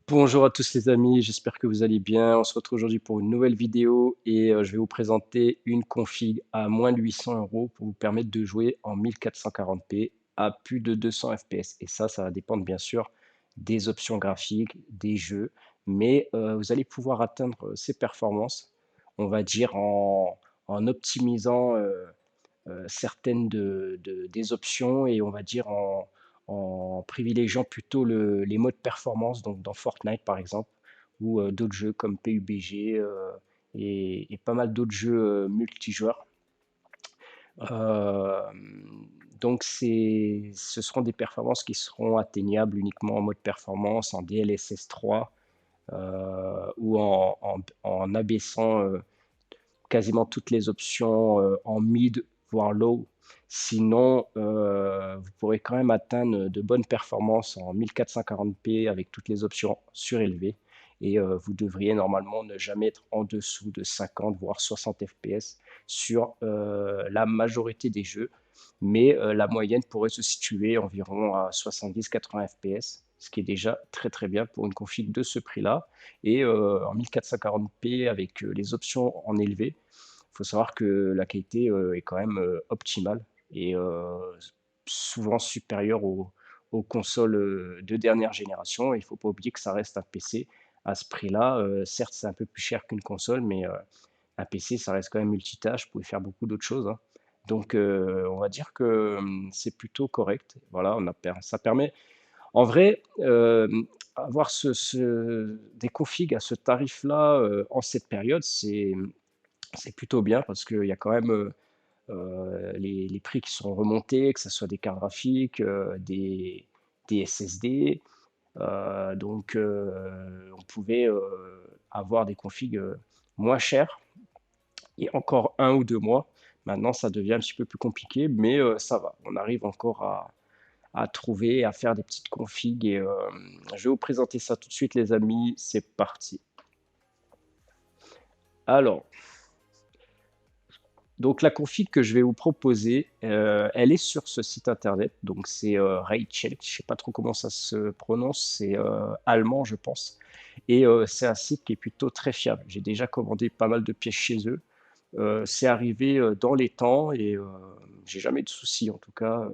Bonjour à tous les amis, j'espère que vous allez bien. On se retrouve aujourd'hui pour une nouvelle vidéo et je vais vous présenter une config à moins de 800 euros pour vous permettre de jouer en 1440p à plus de 200 fps. Et ça va dépendre bien sûr des options graphiques, des jeux, mais vous allez pouvoir atteindre ces performances, on va dire en optimisant certaines des options et on va dire en privilégiant plutôt les modes performance, donc dans Fortnite par exemple, ou d'autres jeux comme PUBG et pas mal d'autres jeux multijoueurs. Euh, donc ce seront des performances qui seront atteignables uniquement en mode performance, en DLSS 3 ou en abaissant quasiment toutes les options en mid, voire low. Sinon, vous pourrez quand même atteindre de bonnes performances en 1440p avec toutes les options surélevées. Et vous devriez normalement ne jamais être en dessous de 50 voire 60 fps sur la majorité des jeux. Mais la moyenne pourrait se situer environ à 70-80 fps, ce qui est déjà très très bien pour une config de ce prix-là. Et en 1440p avec les options en élevé, il faut savoir que la qualité est quand même optimale et souvent supérieure aux consoles de dernière génération. Il ne faut pas oublier que ça reste un PC à ce prix-là. Certes, c'est un peu plus cher qu'une console, mais un PC, ça reste quand même multitâche. Vous pouvez faire beaucoup d'autres choses, hein. Donc, on va dire que c'est plutôt correct. Voilà, ça permet. En vrai, avoir des configs à ce tarif-là en cette période, c'est plutôt bien parce qu'il y a quand même les prix qui sont remontés, que ce soit des cartes graphiques, des SSD. Donc, on pouvait avoir des configs moins chers et encore 1 ou 2 mois. Maintenant, ça devient un petit peu plus compliqué, mais ça va. On arrive encore à trouver, à faire des petites configs. Et je vais vous présenter ça tout de suite, les amis. C'est parti. Alors, donc la config que je vais vous proposer, elle est sur ce site internet. Donc c'est Raycheck, je ne sais pas trop comment ça se prononce, c'est allemand je pense. Et c'est un site qui est plutôt très fiable. J'ai déjà commandé pas mal de pièces chez eux. C'est arrivé dans les temps et j'ai jamais de soucis en tout cas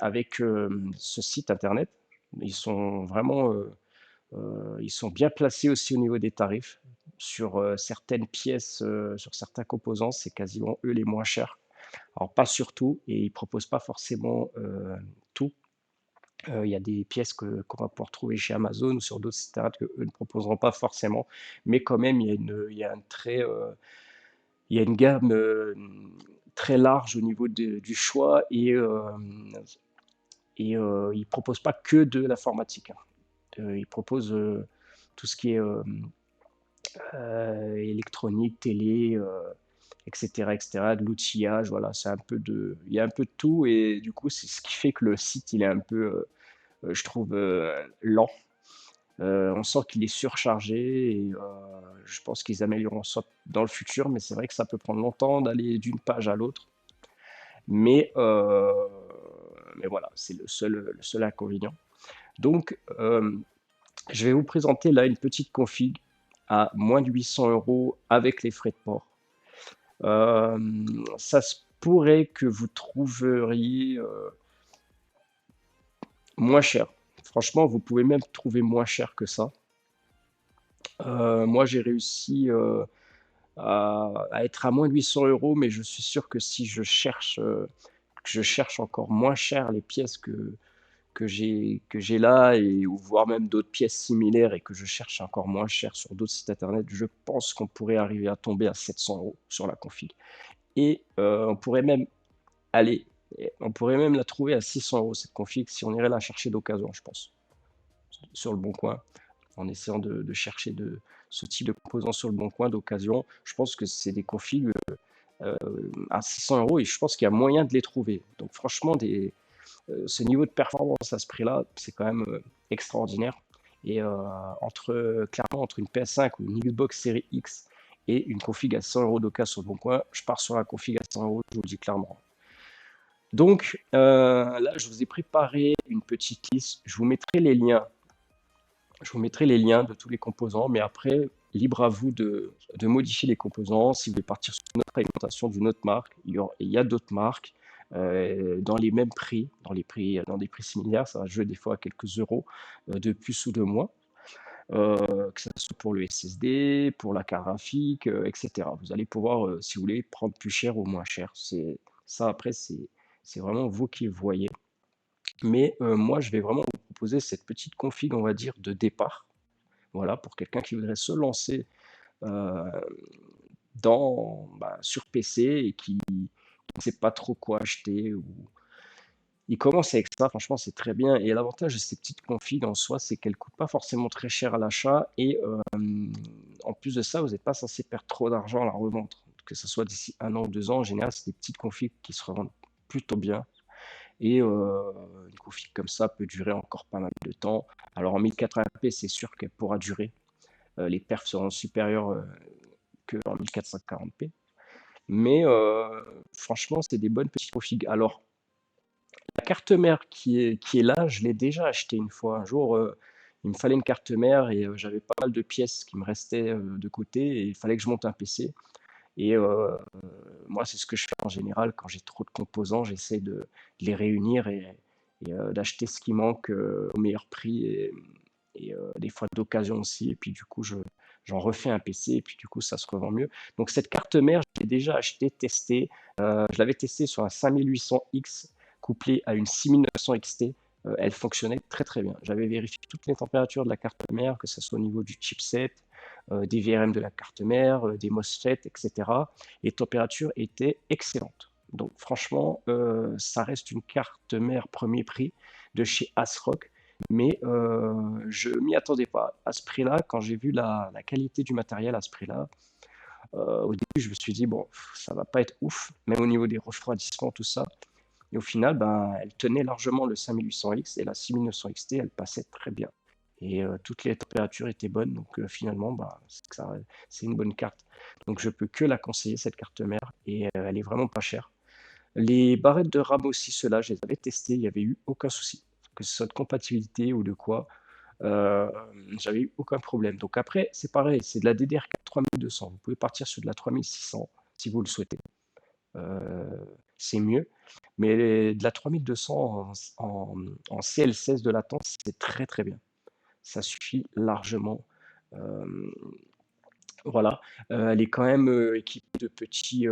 avec ce site internet. Ils sont vraiment ils sont bien placés aussi au niveau des tarifs. Sur certaines pièces, sur certains composants, c'est quasiment eux les moins chers. Alors pas sur tout, et ils proposent pas forcément tout. Il y a des pièces qu'on va pouvoir trouver chez Amazon ou sur d'autres sites internet qu'eux ne proposeront pas forcément, mais quand même il y a un très, il y a une gamme très large au niveau du choix et ils proposent pas que de l'informatique, hein. Ils proposent tout ce qui est électronique, télé, etc., etc., de l'outillage, voilà, il y a un peu de tout et du coup, c'est ce qui fait que le site, il est un peu, je trouve, lent. On sent qu'il est surchargé et je pense qu'ils amélioreront ça dans le futur, mais c'est vrai que ça peut prendre longtemps d'aller d'une page à l'autre. Mais, mais voilà, c'est le seul inconvénient. Donc, je vais vous présenter là une petite config à moins de 800 euros avec les frais de port. Ça se pourrait que vous trouveriez moins cher. Franchement, vous pouvez même trouver moins cher que ça. Moi, j'ai réussi à être à moins de 800 euros, mais je suis sûr que si je cherche encore moins cher les pièces que j'ai là, et, ou voire même d'autres pièces similaires et que je cherche encore moins cher sur d'autres sites internet, je pense qu'on pourrait arriver à tomber à 700 euros sur la config. Et aller, on pourrait même la trouver à 600 euros cette config si on irait la chercher d'occasion, je pense, sur le bon coin, en essayant de chercher ce type de composants sur le bon coin d'occasion. Je pense que c'est des configs à 600 euros et je pense qu'il y a moyen de les trouver. Donc franchement, ce niveau de performance à ce prix-là, c'est quand même extraordinaire. Et clairement, entre une PS5 ou une Xbox Series X et une config à 100 euros d'occasion sur le bon coin, je pars sur la config à 100 euros, je vous le dis clairement. Donc là, je vous ai préparé une petite liste. Je vous mettrai les liens Je vous mettrai les liens de tous les composants, mais après, libre à vous de modifier les composants. Si vous voulez partir sur une autre alimentation d'une autre marque, il y a d'autres marques dans les mêmes prix, dans des prix similaires. Ça va jouer des fois à quelques euros de plus ou de moins, que ce soit pour le SSD, pour la carte graphique, etc. Vous allez pouvoir, si vous voulez, prendre plus cher ou moins cher. Ça, après, c'est vraiment vous qui voyez. Mais moi, je vais vraiment vous proposer cette petite config, on va dire, de départ. Voilà, pour quelqu'un qui voudrait se lancer euh, sur PC et qui ne sait pas trop quoi acheter. Il commence avec ça, franchement, c'est très bien. Et l'avantage de ces petites configs en soi, c'est qu'elles ne coûtent pas forcément très cher à l'achat. Et en plus de ça, vous n'êtes pas censé perdre trop d'argent à la revente. Que ce soit d'ici 1 an ou 2 ans, en général, c'est des petites configs qui se revendent plutôt bien. Et une config comme ça peut durer encore pas mal de temps. Alors en 1080p, c'est sûr qu'elle pourra durer. Les perfs seront supérieurs que en 1440p. Mais franchement, c'est des bonnes petites configs. Alors, la carte mère qui est là, je l'ai déjà achetée une fois. Un jour, il me fallait une carte mère et j'avais pas mal de pièces qui me restaient de côté et il fallait que je monte un PC. Et moi, c'est ce que je fais en général quand j'ai trop de composants, j'essaie de les réunir et d'acheter ce qui manque au meilleur prix et des fois d'occasion aussi. Et puis du coup, j'en refais un PC et puis du coup, ça se revend mieux. Donc cette carte mère, je l'ai déjà achetée, testée. Je l'avais testée sur un 5800X couplé à une 6900 XT. Elle fonctionnait très très bien. J'avais vérifié toutes les températures de la carte mère, que ce soit au niveau du chipset, des VRM de la carte mère, des MOSFET, etc. Les températures étaient excellentes. Donc franchement, ça reste une carte mère premier prix de chez ASRock, mais je m'y attendais pas. À ce prix-là, quand j'ai vu la qualité du matériel à ce prix-là, au début je me suis dit, bon, ça va pas être ouf, même au niveau des refroidissements, tout ça. Et au final, ben, elle tenait largement le 5800X et la 6900 XT, elle passait très bien. Et toutes les températures étaient bonnes, donc finalement, bah, c'est une bonne carte. Donc je peux que la conseiller, cette carte mère, et elle est vraiment pas chère. Les barrettes de RAM aussi, ceux-là, je les avais testées, il n'y avait eu aucun souci. Que ce soit de compatibilité ou de quoi, euh, j'avais eu aucun problème. Donc après, c'est pareil, c'est de la DDR4 3200. Vous pouvez partir sur de la 3600 si vous le souhaitez. Euh, c'est mieux. Mais de la 3200 en CL16 de latence, c'est très très bien. Ça suffit largement. Euh, voilà. Elle est quand même équipée d'un petit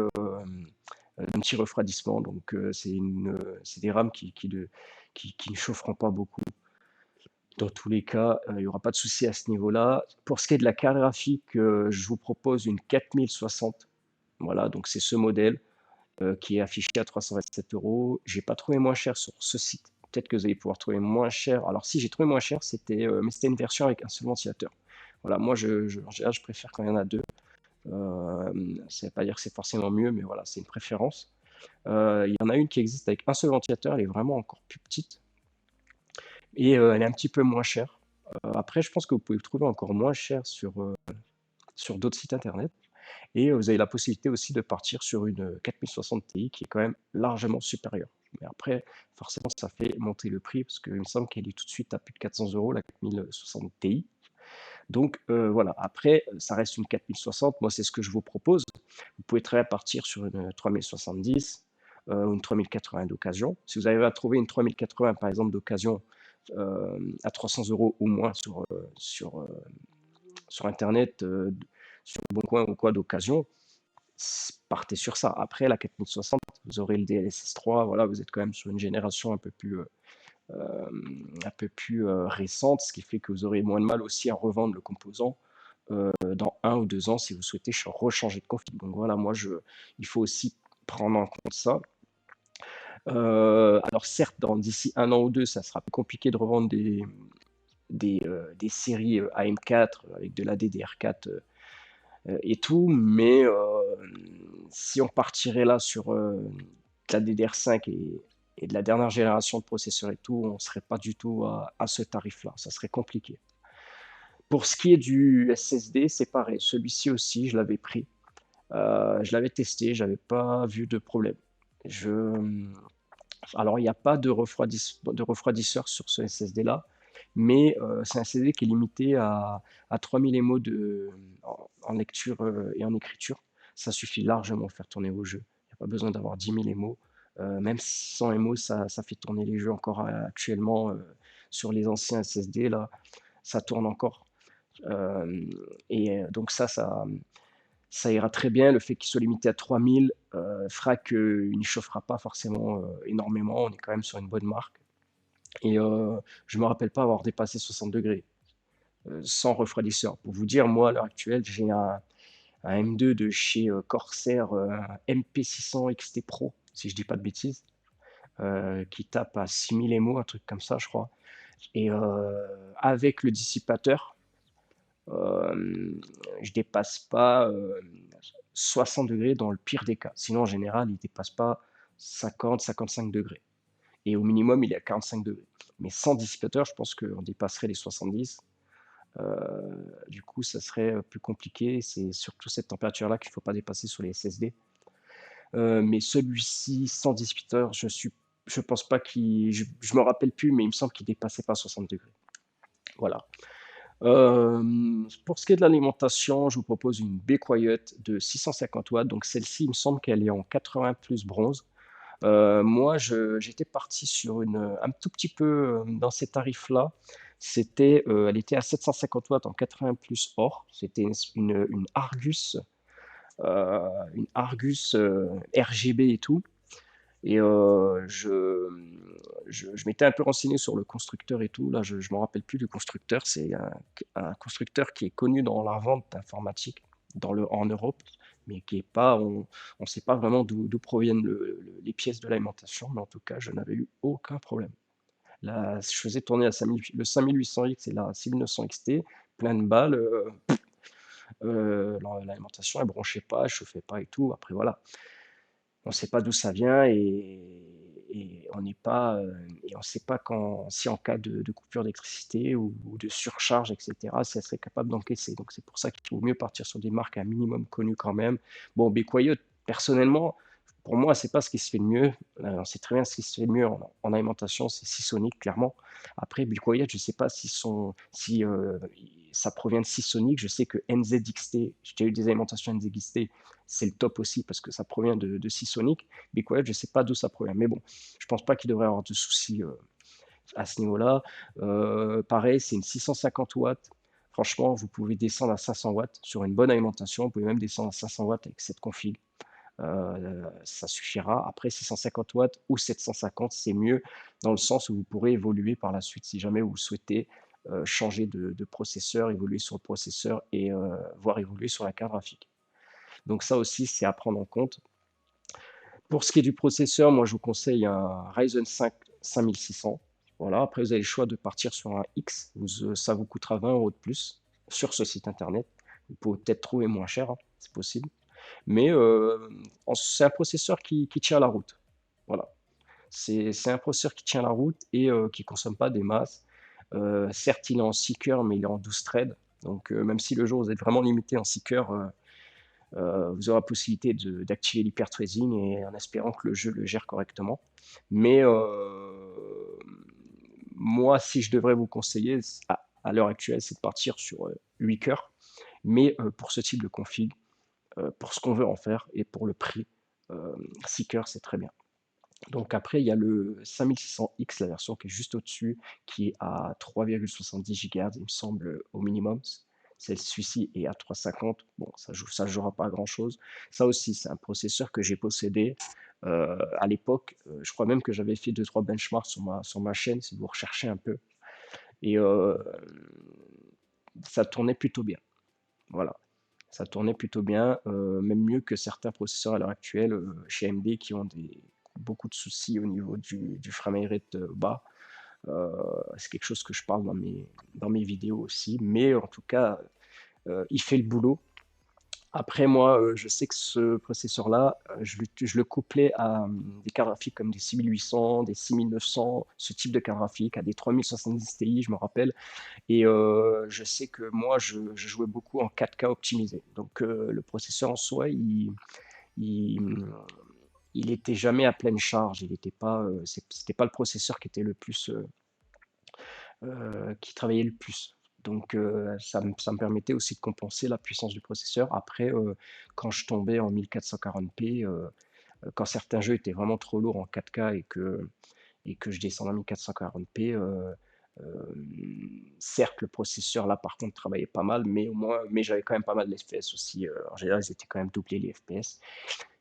refroidissement. Donc c'est des rames qui ne chaufferont pas beaucoup. Dans tous les cas, il n'y aura pas de souci à ce niveau-là. Pour ce qui est de la carte graphique, je vous propose une 4060. Voilà, donc c'est ce modèle qui est affiché à 327 euros. J'ai pas trouvé moins cher sur ce site. Peut-être que vous allez pouvoir trouver moins cher. Alors si j'ai trouvé moins cher, mais c'était une version avec un seul ventilateur. Voilà, moi en général, je préfère quand il y en a deux. Ça ne veut pas dire que c'est forcément mieux, mais voilà, c'est une préférence. Il y en a une qui existe avec un seul ventilateur, elle est vraiment encore plus petite et elle est un petit peu moins chère. Après, je pense que vous pouvez le trouver encore moins cher sur d'autres sites internet. Et vous avez la possibilité aussi de partir sur une 4060 Ti qui est quand même largement supérieure. Mais après, forcément, ça fait monter le prix parce qu'il me semble qu'elle est tout de suite à plus de 400 euros, la 4060 Ti. Donc voilà, après, ça reste une 4060. Moi, c'est ce que je vous propose. Vous pouvez très bien partir sur une 3070 ou une 3080 d'occasion. Si vous arrivez à trouver une 3080, par exemple, d'occasion à 300 euros ou moins sur Internet, sur Boncoin ou quoi d'occasion, partez sur ça. Après, la 4060, vous aurez le DLSS 3, voilà, vous êtes quand même sur une génération un peu plus récente, ce qui fait que vous aurez moins de mal aussi à revendre le composant dans 1 ou 2 ans si vous souhaitez rechanger de config. Donc voilà, il faut aussi prendre en compte ça. Alors certes, d'ici 1 an ou 2, ça sera plus compliqué de revendre des séries AM4 avec de la DDR4 et tout, mais si on partirait là sur de la DDR5 et de la dernière génération de processeurs et tout, on ne serait pas du tout à ce tarif-là, ça serait compliqué. Pour ce qui est du SSD, c'est pareil, celui-ci aussi, je l'avais pris, je l'avais testé, j'avais pas vu de problème. Alors, il n'y a pas de refroidisseur sur ce SSD-là, mais c'est un CD qui est limité à 3000 émos en lecture, et en écriture. Ça suffit largement pour faire tourner vos jeux. Il y a pas besoin d'avoir 10 000 émos, même 100 émos, ça fait tourner les jeux encore, actuellement, sur les anciens SSD là, ça tourne encore. Hem et donc ça ira très bien. Le fait qu'il soit limité à 3000, fera qu'il ne chauffera pas forcément, énormément. On est quand même sur une bonne marque et je me rappelle pas avoir dépassé 60°, sans refroidisseur. Pour vous dire, moi, à l'heure actuelle, j'ai un M2 de chez, Corsair, MP600 XT Pro, si je dis pas de bêtises, qui tape à 6000 émos, un truc comme ça, je crois et avec le dissipateur, hem, je dépasse pas, 60° dans le pire des cas. Sinon, en général, il dépasse pas 50-55° et au minimum, il est à 45°. Mais sans dissipateur, je pense qu'on dépasserait les 70. Du coup, ça serait, plus compliqué. C'est surtout cette température-là qu'il ne faut pas dépasser sur les SSD. Mais celui-ci, sans dissipateur, je pense pas qu'il je me rappelle plus, mais il me semble qu'il dépassait pas 60°. Voilà. Pour ce qui est de l'alimentation, je vous propose une Be Quiet de 650 watts. Donc celle-ci, il me semble qu'elle est en 80 plus bronze. Moi, j'étais parti sur un tout petit peu, dans ces tarifs-là. Elle était à 750 watts en 80 plus or. C'était heu, une Argus, RGB et tout et je m'étais un peu renseigné sur le constructeur et tout. Là, je ne me rappelle plus du constructeur. C'est un constructeur qui est connu dans la vente d'informatique en Europe, mais qui est pas on ne sait pas vraiment d'où proviennent les pièces de l'alimentation, mais en tout cas, je n'avais eu aucun problème. Là, je faisais tourner le 5800X et la 6900 XT, plein de balles, l'alimentation elle branchait pas, elle chauffait pas et tout. Après voilà, on ne sait pas d'où ça vient et on n'est pas, et on ne sait pas si en cas de coupure d'électricité ou de surcharge et cetera, si elle serait capable d'encaisser. Donc c'est pour ça qu'il vaut mieux partir sur des marques un minimum connues quand même. Bon, Be Quiet, personnellement, pour moi, c'est pas ce qui se fait de mieux. On sait très bien ce qui se fait de mieux en alimentation, c'est Seasonic clairement. Après Be Quiet, je sais pas si, ça provient de Seasonic. Je sais que NZXT, j'ai déjà eu des alimentations NZXT, c'est le top aussi parce que ça provient de Seasonic. Be Quiet, je sais pas d'où ça provient, mais bon, je pense pas qu'il devrait y avoir de soucis, à ce niveau-là. Pareil, c'est une 650 watts. Franchement, vous pouvez descendre à 500 watts sur une bonne alimentation. Vous pouvez même descendre à 500 watts avec cette config. Ça suffira. Après 650 watts ou 750, c'est mieux dans le sens où vous pourrez évoluer par la suite si jamais vous souhaitez, changer de processeur, évoluer sur le processeur et voire évoluer sur la carte graphique. Donc ça aussi, c'est à prendre en compte. Pour ce qui est du processeur, moi, je vous conseille un Ryzen 5 5600. Voilà, après vous avez le choix de partir sur un X, ça vous coûtera 20 € de plus sur ce site internet. Vous pouvez peut-être trouver moins cher, hein, c'est possible. Mais c'est un processeur qui tient la route. Voilà, c'est un processeur qui tient la route et qui ne consomme pas des masses. Certes, il est en 6 cœurs, mais il est en 12 threads. Donc même si le jour vous êtes vraiment limité en 6 cœurs, vous aurez la possibilité d'activer l'hyperthreading et en espérant que le jeu le gère correctement. Mais moi, si je devrais vous conseiller, à l'heure actuelle, c'est de partir sur 8 cœurs. Mais pour ce type de config, pour ce qu'on veut en faire et pour le prix, 6 cœurs, c'est très bien. Donc après, il y a le 5600X, la version qui est juste au-dessus, qui est à 3,70 GHz, il me semble, au minimum. Celui-ci est à 3,50. Bon, ça jouera pas à grand-chose. Ça aussi, c'est un processeur que j'ai possédé à l'époque. Je crois même que j'avais fait 2-3 benchmarks sur ma chaîne, si vous recherchez un peu. Et ça tournait plutôt bien. Voilà. Ça tournait plutôt bien, même mieux que certains processeurs à l'heure actuelle, chez AMD qui ont beaucoup de soucis au niveau du framerate bas. C'est quelque chose que je parle dans mes vidéos aussi, mais en tout cas, il fait le boulot. Après moi, je sais que ce processeur-là, je le couplais à, des cartes graphiques comme des 6800, des 6900, ce type de carte graphique, à des 3070 Ti, je me rappelle. Et je sais que moi, je jouais beaucoup en 4K optimisé. Donc le processeur en soi, il, il était jamais à pleine charge. Il était pas, c'était pas le processeur qui était qui travaillait le plus. Donc ça me permettait aussi de compenser la puissance du processeur. Après, quand je tombais en 1440p, quand certains jeux étaient vraiment trop lourds en 4K et que je descendais en 1440p, certes, le processeur là par contre travaillait pas mal, mais j'avais quand même pas mal d'FPS aussi. En général, ils étaient quand même doublés les FPS.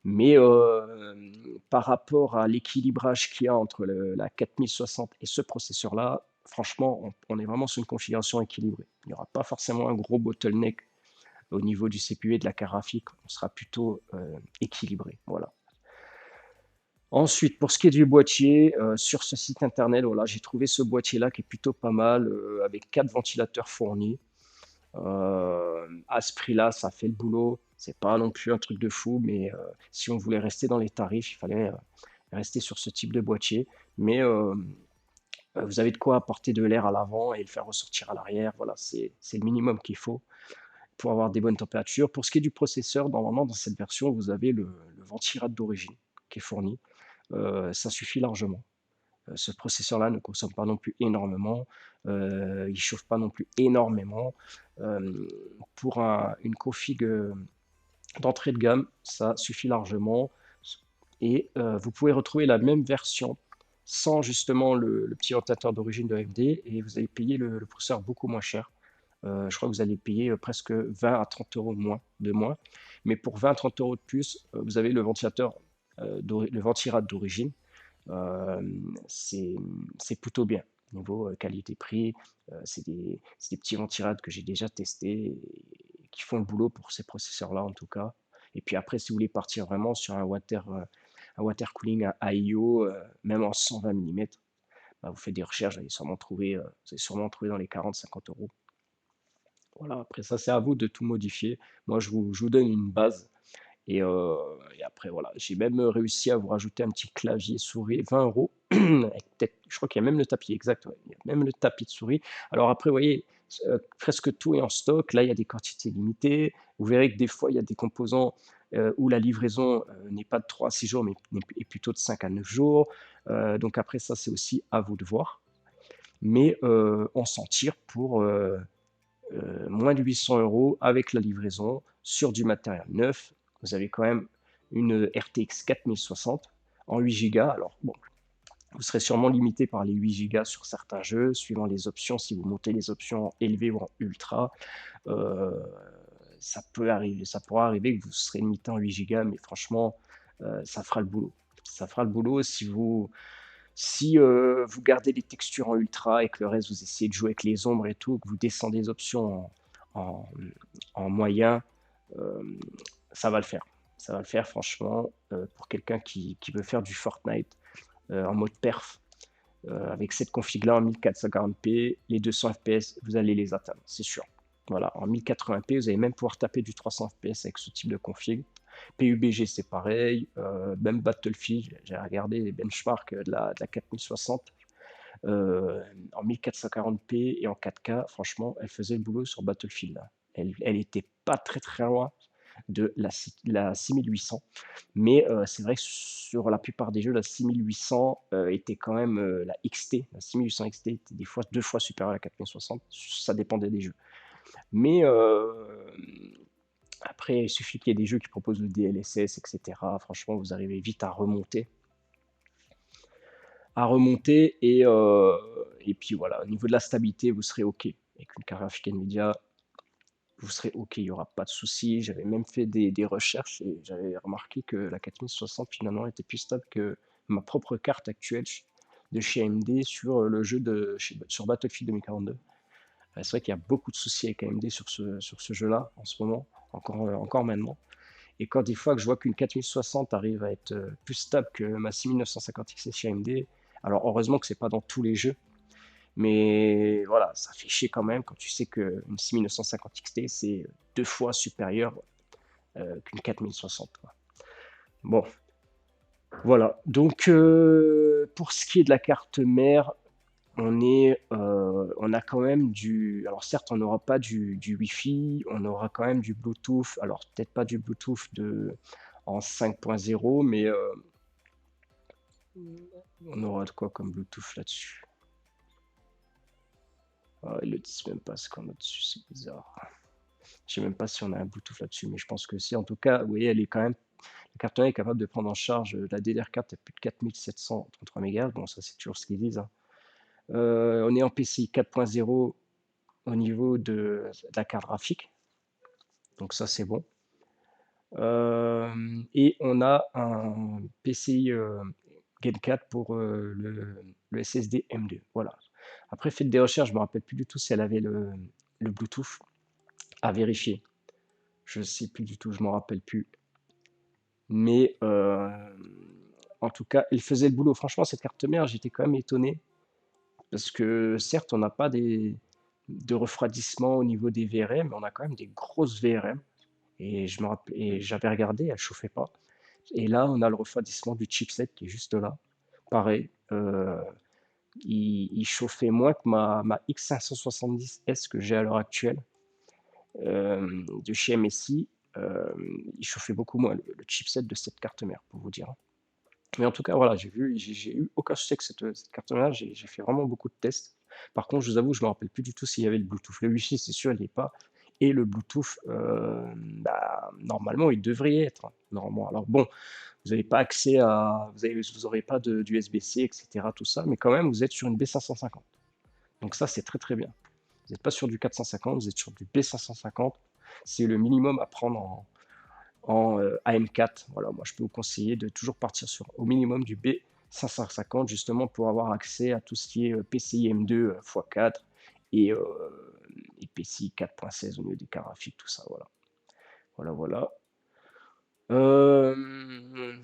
Mais par rapport à l'équilibrage qu'il y a entre la 4060 et ce processeur-là, franchement, on est vraiment sur une configuration équilibrée. Il n'y aura pas forcément un gros bottleneck au niveau du CPU et de la carte graphique. On sera plutôt équilibré. Voilà. Ensuite, pour ce qui est du boîtier, sur ce site internet, voilà, j'ai trouvé ce boîtier-là qui est plutôt pas mal, avec 4 ventilateurs fournis. À ce prix-là, ça fait le boulot. C'est pas non plus un truc de fou, mais si on voulait rester dans les tarifs, il fallait rester sur ce type de boîtier. Mais vous avez de quoi apporter de l'air à l'avant et le faire ressortir à l'arrière. Voilà, c'est le minimum qu'il faut pour avoir des bonnes températures. Pour ce qui est du processeur, normalement, dans cette version, vous avez le ventirad d'origine qui est fourni. Ça suffit largement. Ce processeur-là ne consomme pas non plus énormément, il chauffe pas non plus énormément. Pour une config d'entrée de gamme, ça suffit largement. Et vous pouvez retrouver la même version sans justement le petit ordinateur d'origine de AMD et vous allez payer le processeur beaucoup moins cher. Je crois que vous allez payer presque 20 à 30 euros de moins. Mais pour 20 à 30 euros de plus, vous avez le ventilateur, le ventirad d'origine. Euh, c'est c'est plutôt bien. Niveau qualité-prix, c'est des petits ventirades que j'ai déjà testés et qui font le boulot pour ces processeurs-là en tout cas. Et puis après, si vous voulez partir vraiment sur un water cooling à IO, même en 120 mm, bah, vous faites des recherches, vous allez sûrement trouver dans les 40-50 euros. Voilà, après ça, c'est à vous de tout modifier. Moi, je vous donne une base. Et après, voilà, j'ai même réussi à vous rajouter un petit clavier souris, 20 euros. Je crois qu'il y a même le tapis, exact, ouais, il y a même le tapis de souris. Alors après, vous voyez, presque tout est en stock. Là, il y a des quantités limitées. Vous verrez que des fois, il y a des composants où la livraison n'est pas de 3 à 6 jours, mais est plutôt de 5 à 9 jours. Donc après, ça, c'est aussi à vous de voir. Mais on s'en tire pour moins de 800 euros avec la livraison sur du matériel neuf. Vous avez quand même une RTX 4060 en 8 Go. Alors bon, vous serez sûrement limité par les 8 Go sur certains jeux, suivant les options. Si vous montez les options en élevé ou en ultra, euh, ça pourra arriver que vous serez limité en 8 Go, mais franchement, ça fera le boulot. Ça fera le boulot si vous gardez les textures en ultra et que le reste, vous essayez de jouer avec les ombres et tout, que vous descendez les options en, en moyen, euh, ça va le faire. Ça va le faire, franchement, pour quelqu'un qui veut faire du Fortnite en mode perf. Avec cette config-là en 1440p, les 200 fps, vous allez les atteindre, c'est sûr. Voilà, en 1080p, vous allez même pouvoir taper du 300 fps avec ce type de config. PUBG, c'est pareil. Même Battlefield, j'ai regardé les benchmarks de la 4060 en 1440p et en 4K. Franchement, elle faisait le boulot sur Battlefield. Là. Elle était pas très très loin de la 6800. Mais c'est vrai que sur la plupart des jeux, la 6800 était quand même la XT. La 6800 XT était des fois 2 fois supérieure à la 4060. Ça dépendait des jeux. Mais après, il suffit qu'il y ait des jeux qui proposent le DLSS, etc. Franchement, vous arrivez vite à remonter. Et puis voilà, au niveau de la stabilité, vous serez OK. Avec une carte graphique NVIDIA, vous serez OK, il n'y aura pas de souci. J'avais même fait des recherches et j'avais remarqué que la 4060 finalement était plus stable que ma propre carte actuelle de chez AMD sur le jeu sur Battlefield 2042. C'est vrai qu'il y a beaucoup de soucis avec AMD sur ce jeu-là en ce moment, encore maintenant. Et quand des fois que je vois qu'une 4060 arrive à être plus stable que ma 6950 XT chez AMD, alors heureusement que c'est pas dans tous les jeux, mais voilà, ça fait chier quand même quand tu sais qu'une 6950 XT c'est 2 fois supérieur qu'une 4060. Quoi. Bon, voilà. Donc pour ce qui est de la carte mère, on a quand même alors certes, on n'aura pas du Wi-Fi, on aura quand même du Bluetooth. Alors peut-être pas du Bluetooth en 5.0, mais on aura de quoi comme Bluetooth là-dessus. Ah, ils le disent même pas ce qu'on a dessus, c'est bizarre. Je sais même pas si on a un Bluetooth là-dessus, mais je pense que si. En tout cas, oui, elle est quand même la carte mère est capable de prendre en charge, la DDR4 à plus de 4733 mégas. Bon, ça, c'est toujours ce qu'ils disent, hein. On est en PCI 4.0 au niveau de la carte graphique, donc ça, c'est bon. Et on a un PCI, Gen 4 pour, le SSD M2, voilà. Après, faites des recherches, je me rappelle plus du tout si elle avait le Bluetooth, à vérifier. Je sais plus du tout, je m'en rappelle plus. Mais en tout cas, elle faisait le boulot. Franchement, cette carte mère, j'étais quand même étonné parce que certes, on n'a pas de refroidissement au niveau des VRM, mais on a quand même des grosses VRM et je me rapp et j'avais regardé, elle chauffait pas et là, on a le refroidissement du chipset qui est juste là. Pareil, il chauffait moins que ma X570S que j'ai à l'heure actuelle, de chez MSI, il chauffait beaucoup moins le chipset de cette carte mère, pour vous dire, hein. Mais en tout cas, voilà, j'ai eu aucun souci avec cette carte-là. J'ai fait vraiment beaucoup de tests. Par contre, je vous avoue, je me rappelle plus du tout s'il y avait le Bluetooth. Le Wi-Fi, c'est sûr, il n'y est pas. Et le Bluetooth, bah, normalement, il devrait y être, hein, normalement. Alors bon, vous n'avez pas accès à, vous aurez pas d'USB-C, etc., tout ça, mais quand même, vous êtes sur une B550. Donc ça, c'est très très bien. Vous n'êtes pas sur du 450, vous êtes sur du B550. C'est le minimum à prendre en AM4. Voilà, moi je peux vous conseiller de toujours partir sur au minimum du B550 justement pour avoir accès à tout ce qui est PCI M2 x4 et, et PCI 4.16 au niveau des cartes graphiques, tout ça. Voilà, voilà, voilà. Euh,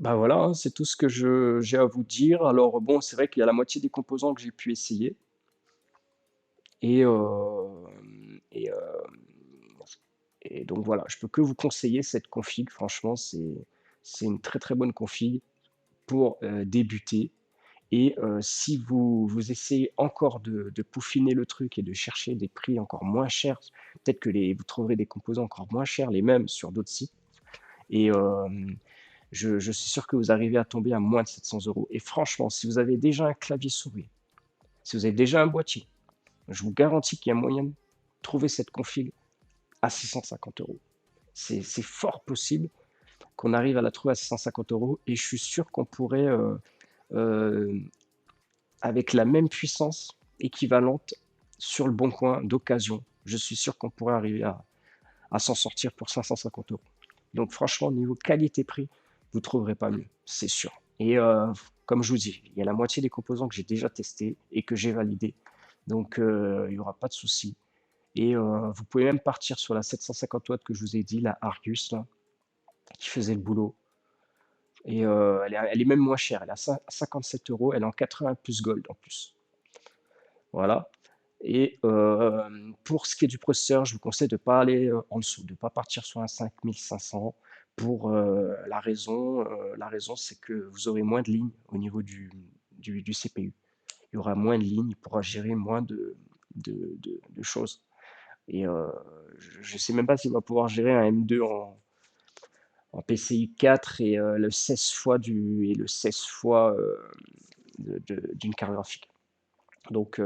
Bah voilà, hein, c'est tout ce que j'ai à vous dire. Alors bon, c'est vrai qu'il y a la moitié des composants que j'ai pu essayer et, et, euh, et donc voilà, je peux que vous conseiller cette config. Franchement, c'est une très très bonne config pour débuter. Et si vous essayez encore de peaufiner le truc et de chercher des prix encore moins chers, peut-être que vous trouverez des composants encore moins chers, les mêmes sur d'autres sites. Et je suis sûr que vous arrivez à tomber à moins de 700 euros. Et franchement, si vous avez déjà un clavier souris, si vous avez déjà un boîtier, je vous garantis qu'il y a moyen de trouver cette config à 650 euros. C'est fort possible qu'on arrive à la trouver à 650 euros et je suis sûr qu'on pourrait, euh, avec la même puissance équivalente sur le bon coin d'occasion, je suis sûr qu'on pourrait arriver à s'en sortir pour 550 euros. Donc franchement, niveau qualité-prix, vous ne trouverez pas mieux, c'est sûr. Et comme je vous dis, il y a la moitié des composants que j'ai déjà testés et que j'ai validés. Donc il n'y aura pas de souci. Et vous pouvez même partir sur la 750 watts que je vous ai dit, la Argus, là, qui faisait le boulot. Et elle est même moins chère, elle est à 57 euros, elle est en 80 plus gold en plus. Voilà. Et pour ce qui est du processeur, je vous conseille de ne pas aller en dessous, de ne pas partir sur un 5500 pour la raison c'est que vous aurez moins de lignes au niveau du CPU. Il y aura moins de lignes, il pourra gérer moins de choses. Et je ne sais même pas s'il va pouvoir gérer un M2 en PCI 4 et le 16 fois et le 16 fois d'une carte graphique. Donc,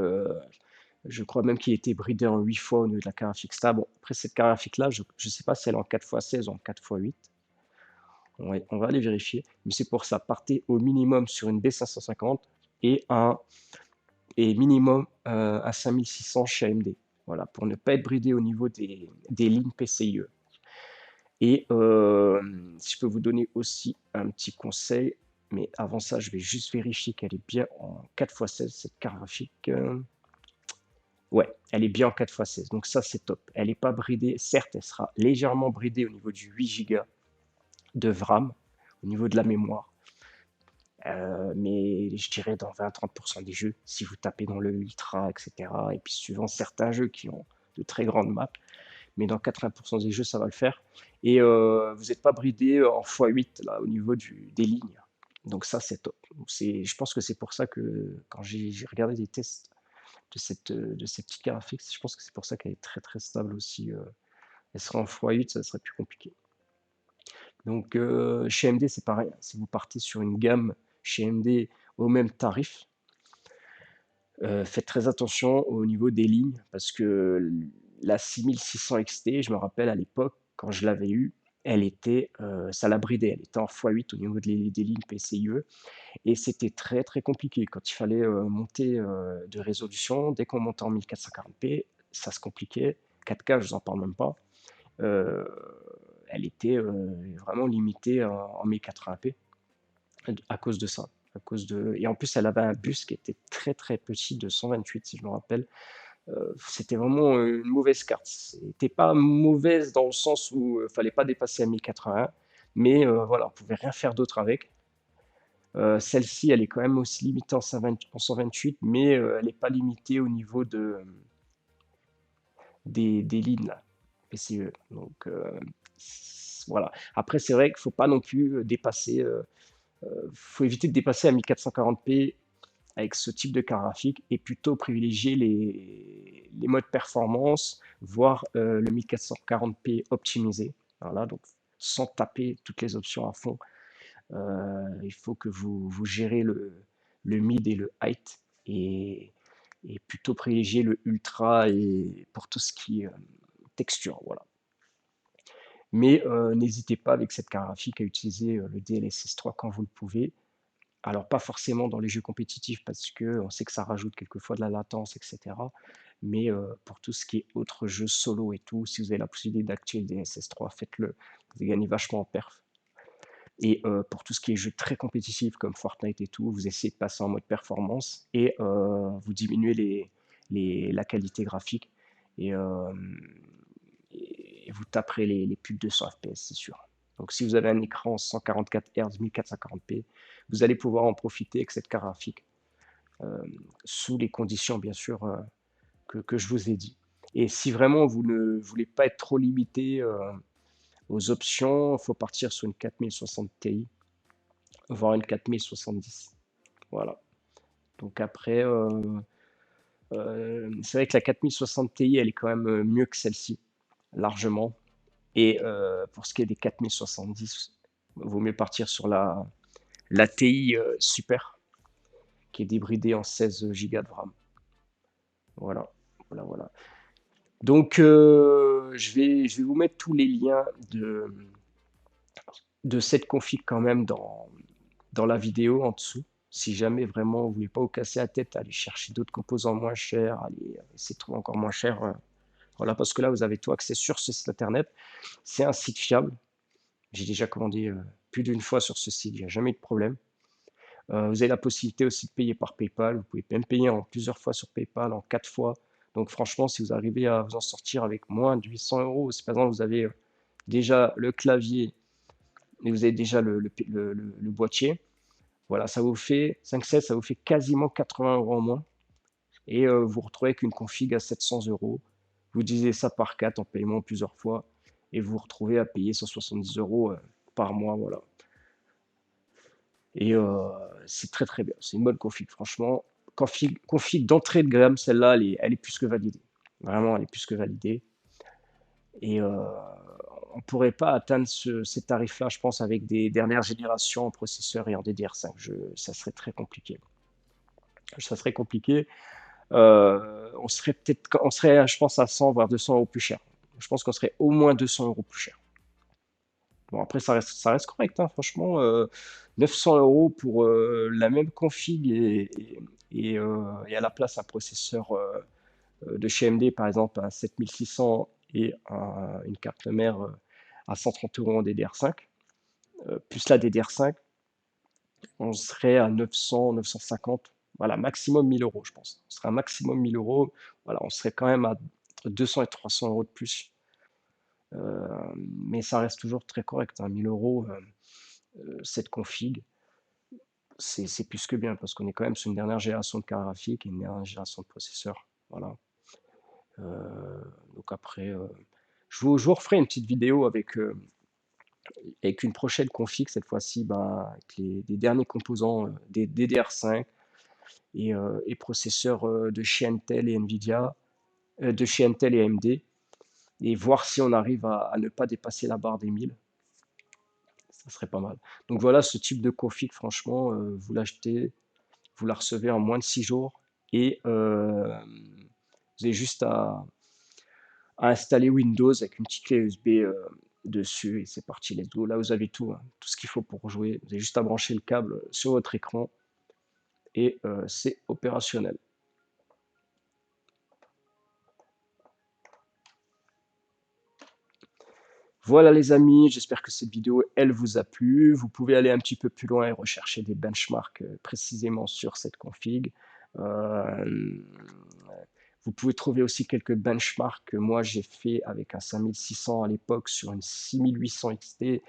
je crois même qu'il était bridé en 8 fois au niveau de la carte graphique stable. Bon, après, cette carte graphique-là, je ne sais pas si elle est en 4x16 ou en 4x8. On va aller vérifier. Mais c'est pour ça, partez au minimum sur une B550 et minimum à 5600 chez AMD. Voilà, pour ne pas être bridé au niveau des lignes PCIe. Et si je peux vous donner aussi un petit conseil, mais avant ça, je vais juste vérifier qu'elle est bien en 4x16, cette carte graphique. Ouais, elle est bien en 4x16, donc ça c'est top. Elle n'est pas bridée, certes, elle sera légèrement bridée au niveau du 8 Go de VRAM, au niveau de la mémoire. Mais je dirais dans 20-30% des jeux, si vous tapez dans le Ultra, etc. Et puis suivant certains jeux qui ont de très grandes maps, mais dans 80% des jeux, ça va le faire. Et vous n'êtes pas bridé en x8 là, au niveau des lignes. Donc ça, c'est top. Je pense que c'est pour ça que quand j'ai regardé des tests de cette petite carte graphique, je pense que c'est pour ça qu'elle est très très stable aussi. Elle serait en x8, ça serait plus compliqué. Donc chez AMD, c'est pareil. Si vous partez sur une gamme chez AMD au même tarif, Faites très attention au niveau des lignes parce que la 6600 XT, je me rappelle à l'époque, quand je l'avais eue, elle était, ça la bridait. Elle était en x8 au niveau des lignes PCIe et c'était très, très compliqué. Quand il fallait, monter, de résolution, dès qu'on montait en 1440p, ça se compliquait. 4K, je vous en parle même pas. Heu, Elle était, vraiment limitée en 1080p à cause de ça. À cause de et en plus, elle avait un bus qui était très, très petit de 128 si je me rappelle. C'était vraiment, une mauvaise carte. C'était pas mauvaise dans le sens où, fallait pas dépasser à 1080, mais voilà, on pouvait rien faire d'autre avec. Celle-ci, elle est quand même aussi limitée en 128, mais elle est pas limitée au niveau des lignes là, PCIe. Donc voilà. Après, c'est vrai qu'il faut pas non plus, dépasser, faut éviter de dépasser à 1440p avec ce type de carte graphique et plutôt privilégier les modes performance, voire le 1440p optimisé. Voilà, donc sans taper toutes les options à fond. Il faut que vous gérez le mid et le height et plutôt privilégier le ultra et pour tout ce qui est texture. Voilà. Mais n'hésitez pas avec cette carte graphique à utiliser le DLSS 3 quand vous le pouvez. Alors pas forcément dans les jeux compétitifs parce que on sait que ça rajoute quelquefois de la latence et cetera. Mais, pour tout ce qui est autres jeux solo et tout, si vous avez la possibilité d'activer le DLSS 3, faites-le. Vous allez gagner vachement en perf et pour tout ce qui est jeux très compétitifs comme Fortnite et tout, vous essayez de passer en mode performance et vous diminuez la qualité graphique et vous taperez les plus de 200 FPS, c'est sûr. Donc si vous avez un écran 144 Hz 1440p, vous allez pouvoir en profiter avec cette carte graphique, sous les conditions bien sûr, que je vous ai dit. Et si vraiment vous ne voulez pas être trop limité, aux options, il faut partir sur une 4060 Ti, voire une 4070. Voilà. Donc après, c'est vrai que la 4060 Ti, elle est quand même, mieux que celle-ci, largement. Et pour ce qui est des 4070, vaut mieux partir sur la TI Super, qui est débridée en 16 Go de RAM. Voilà, voilà, voilà. Donc, je vais vous mettre tous les liens de cette config quand même dans la vidéo en dessous. Si jamais vraiment vous voulez pas vous casser la tête, aller chercher d'autres composants moins chers, aller essayer de trouver encore moins cher. Voilà, parce que là, vous avez tout accès sur ce site internet. C'est un site fiable. J'ai déjà commandé plus d'une fois sur ce site, il n'y a jamais eu de problème. Vous avez la possibilité aussi de payer par PayPal. Vous pouvez même payer en plusieurs fois sur PayPal, en 4 fois. Donc franchement, si vous arrivez à vous en sortir avec moins de 800 euros, si par exemple vous avez déjà le clavier et vous avez déjà le boîtier, voilà, ça vous fait 5-7, ça vous fait quasiment 80 euros en moins. Et vous vous retrouvez avec une config à 700 euros. Vous divisez ça par 4 en paiement plusieurs fois et vous vous retrouvez à payer 170 euros par mois. Voilà. Et c'est très très bien. C'est une bonne config, franchement. Config d'entrée de gamme, celle-là, elle est plus que validée. Vraiment, elle est plus que validée. Et on ne pourrait pas atteindre ces tarifs-là, je pense, avec des dernières générations en processeur et en DDR5. Ça serait très compliqué. Ça serait compliqué. On serait, je pense, à 100 voire 200 euros plus cher. Je pense qu'on serait au moins 200 euros plus cher. Bon, après, ça reste correct, hein, franchement. 900 euros pour la même config et à la place un processeur de chez AMD, par exemple, un 7600 et une carte mère à 130 euros en DDR5, plus la DDR5, on serait à 900, 950, voilà, maximum 1000 euros, je pense. On serait à maximum 1000 euros. Voilà, on serait quand même à entre 200 et 300 euros de plus. Mais ça reste toujours très correct, hein, 1000 euros, cette config, c'est plus que bien parce qu'on est quand même sur une dernière génération de carte graphique et une dernière génération de processeurs. Voilà. Donc après, je vous referai une petite vidéo avec une prochaine config, cette fois-ci, ben, avec les derniers composants des DDR5 et processeurs de chez Intel et Nvidia, de chez Intel et AMD, et voir si on arrive à ne pas dépasser la barre des 1000. Ça serait pas mal. Donc voilà, ce type de config, franchement, vous l'achetez, vous la recevez en moins de 6 jours. et vous avez juste à installer Windows avec une petite clé USB dessus et c'est parti, let's go. Là, vous avez tout, hein, tout ce qu'il faut pour jouer. Vous avez juste à brancher le câble sur votre écran et c'est opérationnel. Voilà les amis, j'espère que cette vidéo, elle vous a plu. Vous pouvez aller un petit peu plus loin et rechercher des benchmarks précisément sur cette config. Euh, Vous pouvez trouver aussi quelques benchmarks que moi j'ai fait avec un 5600 à l'époque sur une 6800 XT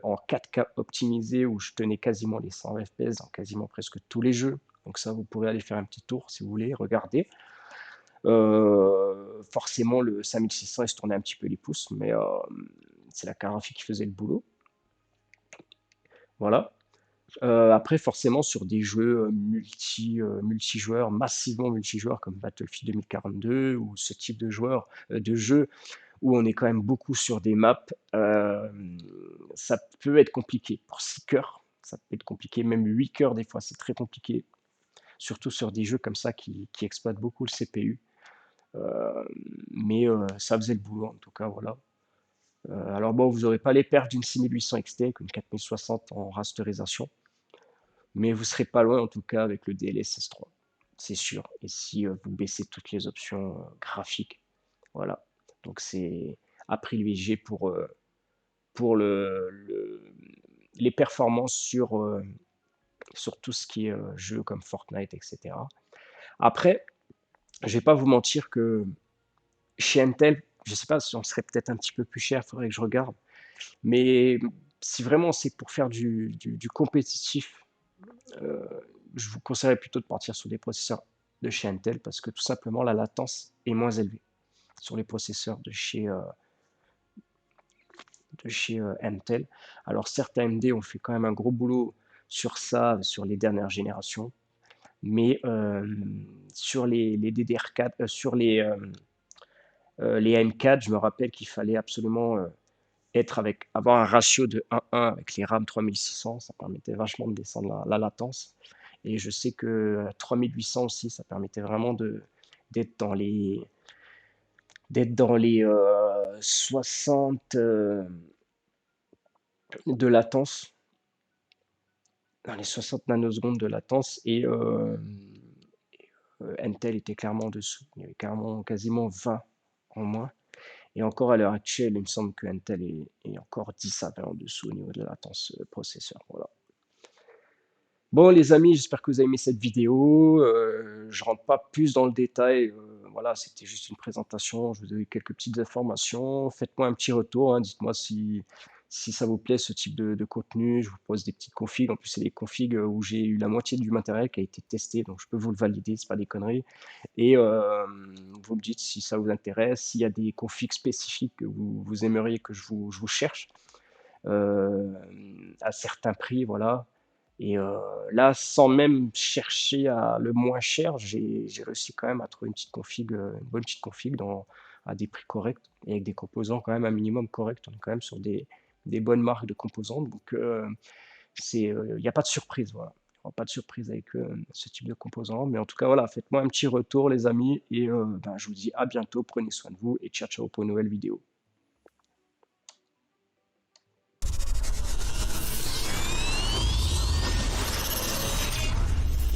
en 4K optimisé où je tenais quasiment les 100 FPS dans quasiment presque tous les jeux. Donc ça, vous pourrez aller faire un petit tour si vous voulez, regarder. Forcément, le 5600 il se tournait un petit peu les pouces, mais c'est la carafe qui faisait le boulot. Voilà. Après, forcément, sur des jeux multijoueurs, massivement multijoueurs comme Battlefield 2042 ou ce type de jeu où on est quand même beaucoup sur des maps, ça peut être compliqué. Pour 6 cœurs, ça peut être compliqué, même 8 cœurs des fois, c'est très compliqué. Surtout sur des jeux comme ça qui exploitent beaucoup le CPU. Mais ça faisait le boulot en tout cas, voilà. Alors bon, vous n'aurez pas les perfs d'une 6800 XT avec une 4060 en rasterisation, mais vous serez pas loin en tout cas avec le DLSS 3, c'est sûr. Et si vous baissez toutes les options graphiques, voilà. Donc c'est à privilégier pour les performances sur tout ce qui est jeu comme Fortnite, etc. Après, je vais pas vous mentir que chez Intel, je sais pas si on serait peut-être un petit peu plus cher, il faudrait que je regarde. Mais si vraiment c'est pour faire du compétitif, euh, je vous conseillerais plutôt de partir sur des processeurs de chez Intel parce que tout simplement la latence est moins élevée sur les processeurs de chez Intel. Alors certes, AMD ont fait quand même un gros boulot sur ça, sur les dernières générations, mais sur les DDR4, les M4, je me rappelle qu'il fallait absolument avoir un ratio de 1:1 avec les RAM 3600, ça permettait vachement de descendre la latence. Et je sais que 3800 aussi, ça permettait vraiment d'être dans les, d'être dans les 60 de latence, dans les 60 nanosecondes de latence, et Intel était clairement en dessous. Il y avait quasiment 20 en moins. Et encore à l'heure actuelle, il me semble que Intel est encore 10 à 20 en dessous au niveau de la latence processeur. Voilà. Bon les amis, j'espère que vous avez aimé cette vidéo. Je rentre pas plus dans le détail. Voilà, c'était juste une présentation. Je vous ai donné quelques petites informations. Faites-moi un petit retour, hein. Dites-moi si ça vous plaît ce type de contenu. Je vous pose des petites configs. En plus, c'est des configs où j'ai eu la moitié du matériel qui a été testé, donc je peux vous le valider, c'est pas des conneries. Et vous me dites si ça vous intéresse, s'il y a des configs spécifiques que vous aimeriez que je vous cherche euh, à certains prix, voilà. Et là, sans même chercher le moins cher, j'ai réussi quand même à trouver une bonne petite config à des prix corrects et avec des composants quand même un minimum correct. On est quand même sur des bonnes marques de composants. Donc, il n'y a pas de surprise, voilà. Il n'y aura pas de surprise avec ce type de composants. Mais en tout cas, voilà, faites-moi un petit retour, les amis. Et ben, je vous dis à bientôt. Prenez soin de vous et ciao, ciao pour une nouvelle vidéo.